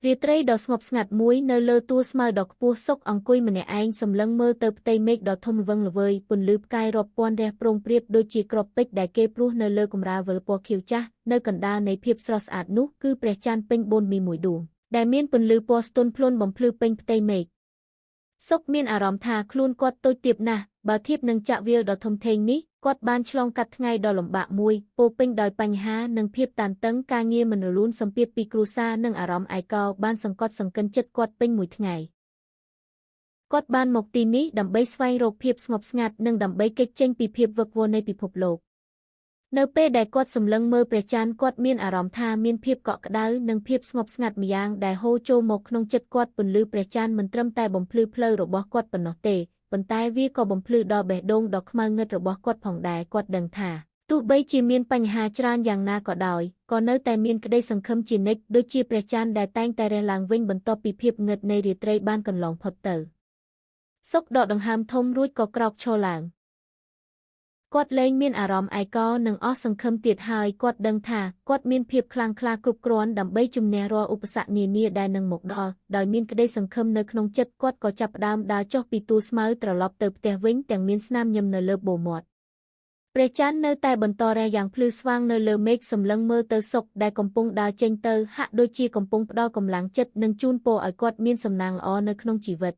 រាត្រីដ៏ស្ងប់ស្ងាត់មួយនៅលើតួស្មៅដ៏ខ្ពស់សុកអង្គុយម្នាក់ឯងសម្លឹងមើលទៅផ្ទៃមេឃដ៏ធំល្វឹងល្វើយពន្លឺផ្កាយរាប់ពាន់រះប្រងព្រាបដូចជាគ្រាប់ពេជ្រដែលគេព្រោះនៅលើកម្រាលវិលពណ៌ខៀវចាស់នៅកណ្ដាលនៃភាពស្រស់ស្អាតនោះគឺព្រះច័ន្ទពេញបូនមីមួយដួងដែលមានពន្លឺពណ៌ស្ទន់ភ្លន់បំភ្លឺពេញផ្ទៃមេឃសុកមានអារម្មណ៍ថាខ្លួនគាត់តូចទាបណាស់បើធៀបនឹងចាក់វាលដ៏ធំធេងនេះគាត់បានឆ្លងកាត់ថ្ងៃដ៏លំបាកមួយពោពេញដោយបញ្ហានិងភាពតានតឹងការងារមិនរលូនសម្ពាធពីគ្រួសារនិងអារម្មណ៍ឯកោបានសង្កត់សង្កិនចិត្តគាត់ពេញមួយថ្ងៃគាត់បានមកទីនេះដើម្បីស្វែងរកភាពស្ងប់ស្ងាត់និងដើម្បីគេចចេញពីភាពវឹកវរនៃពិភពលោកនៅពេលដែលគាត់សម្លឹងមើលព្រះច័ន្ទគាត់មានអារម្មណ៍ថាមានភាពកក់ក្ដៅនិងភាពស្ងប់ស្ងាត់ម្យ៉ាងដែលហូរចូលមកក្នុងចិត្តគាត់ពន្លឺព្រះច័ន្ទមិនត្រឹមតែបំភ្លឺផ្លូវរបស់គាត់ប៉ុណ្ណោះទេប៉ុន្តែវាក៏បំភ្លឺដល់បេះដូងដ៏ខ្មៅងឹតរបស់គាត់ផងដែរគាត់ដឹងថាទោះបីជាមានបញ្ហាច្រើនយ៉ាងណាក៏ដោយក៏នៅតែមានក្តីសង្ឃឹមជានិច្ចដូចជាព្រះច័ន្ទដែលតែងតែរះឡើងវិញបន្ទាប់ពីភាពងឹតនៃរាត្រីបានកន្លងផុតទៅសុកដកដង្ហើមធំរួចក៏ក្រោកឈរឡើងគាត់លែងមានអារម្មណ៍ឯកោនិងអស់សង្ឃឹមទៀតហើយគាត់ដឹងថាគាត់មានភាពខ្លាំងក្លាគ្រប់គ្រាន់ដើម្បីជំនះរាល់ឧបសគ្គនានាដែលនឹងមកដល់ដោយមានក្តីសង្ឃឹមនៅក្នុងចិត្តគាត់ក៏ចាប់ផ្ដើមដើរចុះពីទូស្មៅត្រឡប់ទៅផ្ទះវិញទាំងមានស្នាមញឹមនៅលើបូមាត់ព្រះច័ន្ទនៅតែបន្តរះយ៉ាងភ្លឺស្វាងនៅលើមេឃសម្លឹងមើលទៅសុកដែលកំពុងដើរចេញទៅហាក់ដូចជាកំពុងផ្ដល់កម្លាំងចិត្តនិងជូនពរឲ្យគាត់មានសំណាងល្អនៅក្នុងជីវិត